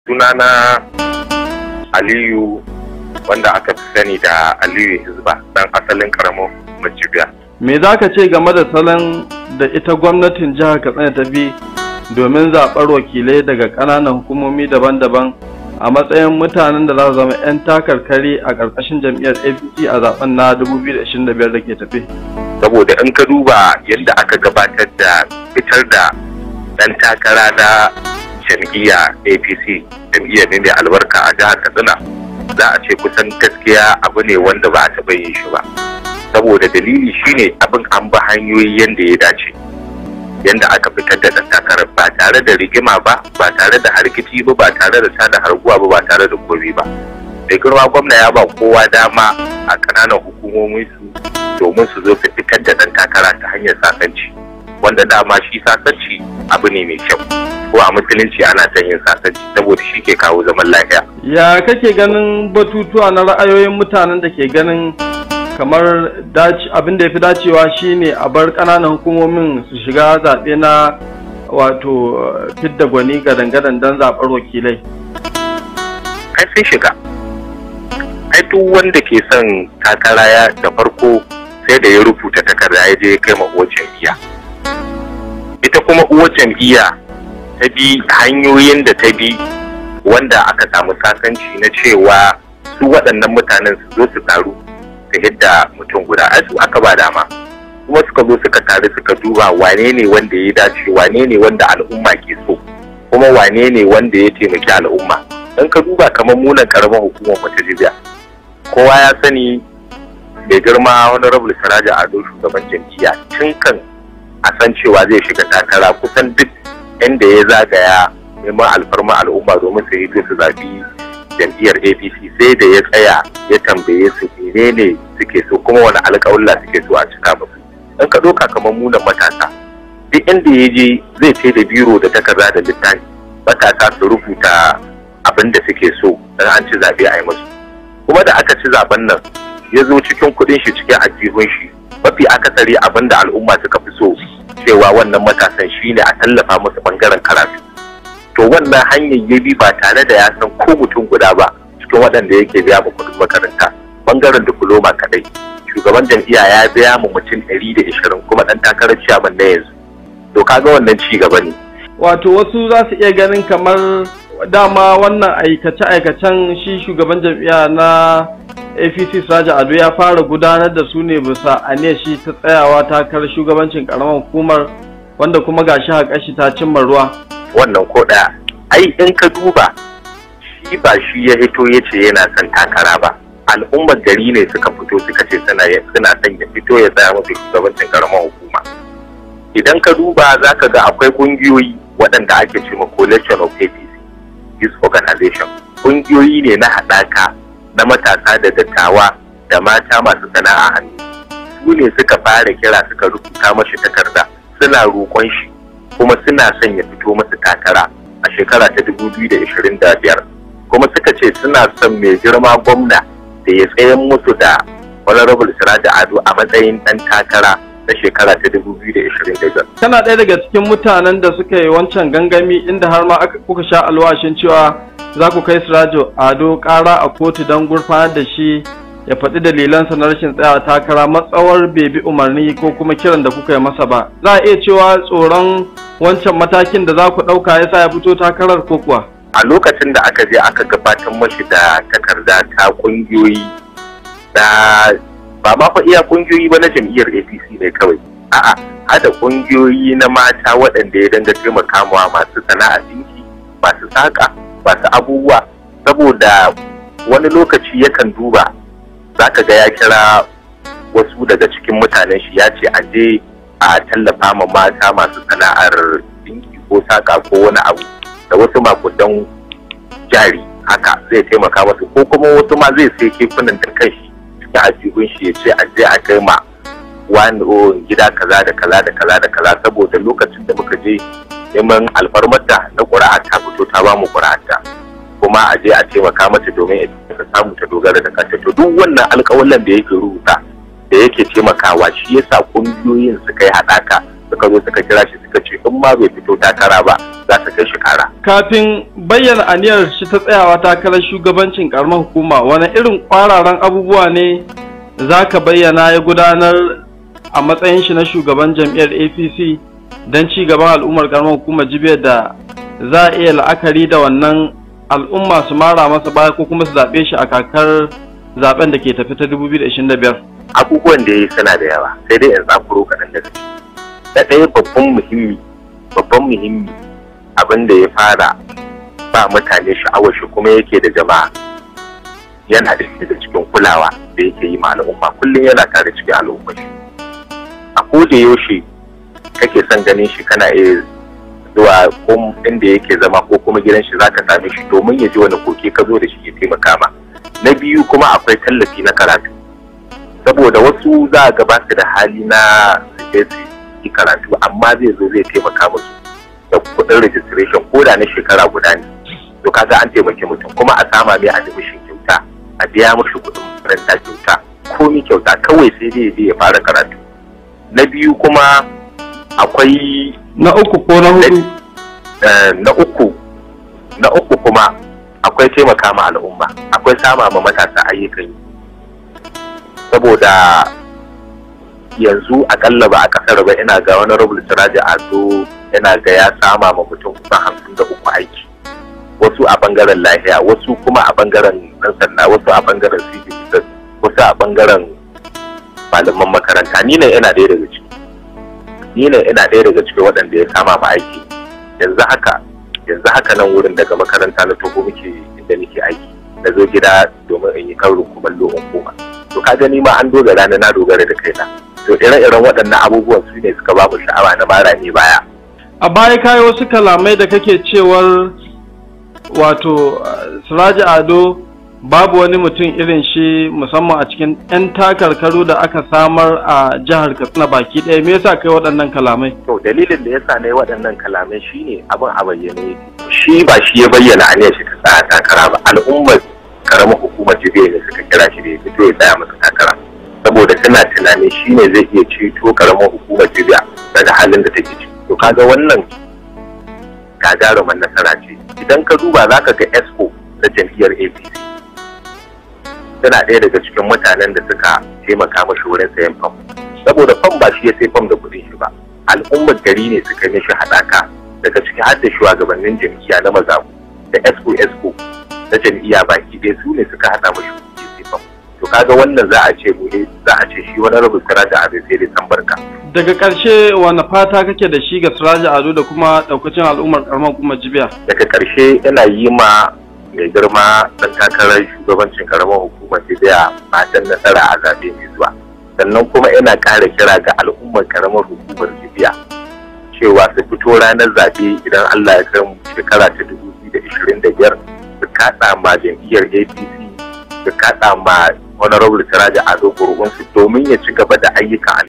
Sunana Aliyu, wanda aka fi sani da Aliyu Hizba, dan asalin karamar Macibiya. Me za ka ce game da salon da ita gwamnatin jihar Katsina ta bi domin zaɓar wakilai daga ƙananan hukumomi daban-daban a matsayin mutanen da za su zama 'yan takarkari a ƙarƙashin jam'iyyar APC a zaben na 2025 da ke tafe? Saboda in ka duba yadda aka gabatar da fitar da ɗan takara na jam'iyya APC, jam'iyyar ne mai albarka a jihar Katsina, za a ce kusan gaskiya abu ne wanda ba a taɓa yin shi ba. Saboda dalili shine abin an ba hanyoyi yadda ya dace, yadda aka fitar da ɗan takarar ba tare da rigima ba tare da harkici ba tare da tada harguwa ba tare da komi ba. Mai girma gwamna ya ba kowa dama a ƙananan hukumomin su domin su zo su fitar da ɗan takara ta hanyar sasanci, wanda dama shi sasanci abu ne mai kyau, ko a musulunci ana son yin sasanci saboda shi ke kawo zaman lafiya. Ya kake ganin batutuwa na ra'ayoyin mutanen da ke ganin kamar abin da ya fi dacewa shine a bar ƙananan hukumomin su shiga zaɓe na wato fidda gwani gadan-gadan don zaɓar wakilai? Ai sun shiga. Ai duk wanda ke son takara ya da farko sai da ya rubuta takarda ya je kai ma uwar jam'iyya. Ita kuma uwar jam'iyya ta bi hanyoyin da ta bi wanda aka samu sasanci na cewa su waɗannan mutanen su zo su taru ta yadda mutum guda. Ai su aka ba dama, kuma suka zo suka taru suka duba wane ne wanda ya dace, wane ne wanda al'umma ke so, kuma wane ne wanda ya taimaki al'umma. Dan ka duba kamar munan karamar hukumar Macibiya, kowa ya sani mai girma Honorable Siraja Ado shugaban jam'iyya tun kan a san cewa zai shiga takara kusan duk inda ya zagaya neman alfarma al'umma domin su hito su zafi jam'iyyar APC, sai da ya tsaya ya tambaye su menene suke so kuma wani alƙawalla suke so a cika musu. In ka ɗauka kamar munan matasa, duk inda ya je zai ce da biro da takarda da littafi, matasa su rubuta abin da suke so don an ci zaɓe a yi musu. Kuma da aka ci zaben nan ya zo cikin kuɗin shi cikin ajihun shi, mafi akasari abin da al'umma suka fi so cewa wannan matasan shine a tallafa musu bangaren karatu. To wannan hanyar ya bi ba tare da ya san ko mutum guda ba cikin waɗanda yake biya mu kuɗin makaranta, bangaren diploma kaɗai shugaban jam'iyya ya biya mu mutum 120 kuma ɗan takarar ciyaman na yanzu. To kaga wannan ci gaba ne. Wato wasu za su iya ganin kamar dama wannan aikace-aikacen shi shugaban jam'iyya na APC Siraja Ado ya fara gudanar da su ne bisa aniyar shi ta tsayawa takarar shugabancin karamar hukumar, wanda kuma gashi haƙashi ta cimma ruwa. Wannan ko ɗaya, ai in ka duba shi ba shi ya hito ya ce yana son takara ba, al'ummar gari ne suka fito suka ce suna son ya fito ya tsaya musu shugabancin karamar hukuma. Idan ka duba za ka ga akwai ƙungiyoyi waɗanda ake ce ma Coalition of APC Youth Organization, ƙungiyoyi ne na haɗaka na matasa da dattawa da mata masu sana'a hannu. Su ne suka fara kira suka rubuta mashi takarda suna roƙon shi kuma suna son ya fito masu takara a shekara ta 2025, kuma suka ce suna son mai girma gwamna da ya tsayan musu da Honorable Siraja Ado a matsayin ɗan takara na shekara ta 2025. Kana ɗaya daga cikin mutanen da suka yi wancan gangami inda har ma kuka sha alwashin cewa za ku kai Siraja Ado ƙara a kotu don gurfanar da shi ya faɗi dalilansa na rashin tsayawa takara matsawar bai bi umarni ko kuma kiran da kuka yi masa ba. Za a iya cewa tsoron wancan matakin da za ku ɗauka ya sa ya fito takarar ko kuwa? A lokacin da aka je aka gabatar mashi da takarda ta ƙungiyoyi da ba ma fa iya ƙungiyoyi ba na jam'iyyar APC ne kawai. A'a, hada ƙungiyoyi na mata waɗanda ya danga taimaka masu sana'a dinki, masu saƙa, masu abubuwa, saboda wani lokaci yakan duba za ka ga ya kira wasu daga cikin mutanen shi ya ce a je a tallafa ma mata masu sana'ar dinki ko saƙa ko wani abu da wasu makudan jari haka zai taimaka masu, ko kuma wasu ma zai sai kekunan da kanshi cikin ajihun shi ya ce a je a kai ma wani gida kaza da kaza da kaza da kaza, saboda lokacin da muka je neman alfarmarta na ƙuri'a ta fito ta ba mu ƙuri'arta, kuma a je a taimaka mata domin ta samu ta dogara da kanta. To duk wannan alƙawalan da yake rubuta da yake taimakawa shi yasa ƙungiyoyin suka yi haɗaka suka zo suka kira shi suka ce in ma bai fito takara ba za su kai shi kara. Kafin bayyana aniyar shi ta tsayawa takarar shugabancin karamar hukuma, wani irin kwararan abubuwa ne za ka bayyana ya gudanar a matsayin shi na shugaban jam'iyyar APC don ci gaban al'ummar karamar hukumar Jibiya da za a iya la'akari da wannan al'umma su mara masa baya ko kuma su zaɓe shi a kakar zaben da ke tafi ta 2025? Abubuwan da ya yi suna da yawa, sai dai in tsakuro kaɗan daga ciki. Da ɗaya babban muhimmi abin da ya fara ba mutane sha'awar shi kuma yake da jama'a yana da cikin kulawa da yake yi ma al'umma, kullum yana tare cikin al'umma shi. A koda yaushe kake son ganin shi kana iya zuwa inda yake zama ko kuma gidan shi zaka same shi domin ya ji wani koke ka zo da shi ya taimaka ma. Na biyu kuma akwai tallafi na karatu, saboda wasu za a gaba su da hali na su yi karatu amma zai zo zai taimaka musu da kuɗin registration ko da na shekara guda ne. To kaga an taimaki mutum kuma a sama mai admission kyauta, a biya mashi kuɗin makaranta kyauta, komi kyauta, kawai sai dai ya fara karatu. Na biyu kuma akwai na uku ko na hudu? Na uku kuma akwai taimaka ma al'umma, akwai sama ma matasa ayyukan yi, saboda yanzu akalla ba a kasar ba ina ga wani rubul Siraji Ado ina ga ya sama ma mutum kusan 53 aiki, wasu a bangaren lahiya, wasu kuma a bangaren ɗan sanda, wasu a bangaren civil, wasu a bangaren malaman makaranta. Ni ne ina ɗaya daga cikin waɗanda ya sama ma aiki. Yanzu haka nan wurin daga makaranta na togo muke inda nake aiki, na zo gida domin in yi karin kumallo in koma. To ka gani ma an dogara na dogara da kaina. To ire-iren waɗannan abubuwan su ne suka babu sha'awa na mara ne baya. A baya kayi wasu kalamai da kake cewar wato Siraji Ado babu wani mutum irin shi musamman a cikin 'yan takarkaru da aka samar a jihar Katsina baki ɗaya. Me yasa kai waɗannan kalamai? To dalilin da yasa na yi waɗannan kalamai shine abin a bayyane. Shi ba shi ya bayyana aniyar shi ta tsaya takara ba, al'ummar karamar hukumar Jibiya ne suka kira shi da ya fito ya tsaya masa takara, saboda suna tunanin shi ne zai iya ceto karamar hukumar Jibiya daga halin da take ciki. To kaga wannan gagarumin nasara ce. Idan ka duba za ka ga ESCO na jam'iyyar APC tana ɗaya daga cikin mutanen da suka taimaka mashi wurin sayan fam, saboda fam ba shi ya sai fam da kuɗin shi ba, al'ummar gari ne suka yi mishi haɗaka, daga ciki har da shugabannin jam'iyya na mazaɓu da ESCO na jam'iyya baki ɗaya su ne suka haɗa mashi kuɗi sai fam. To kaga wannan za a ce shi wani rabu Siraji Ado sai dai san barka. Daga ƙarshe wani fata kake da shi ga Siraji Ado da kuma ɗaukacin al'ummar karamar hukumar Jibiya? Daga ƙarshe ina yi ma mai girma ɗan takarar shugabancin karamar hukumar Jibiya fatan nasara a zaɓe mai zuwa. Sannan kuma ina ƙara kira ga al'ummar karamar hukumar Jibiya cewa su fito ranar zaɓe idan Allah ya kai mu shekara ta 2025 su kaɗa ma jam'iyyar APC, su kaɗa ma Honorable Siraji Ado ƙuri'unsu domin ya ci gaba da ayyukan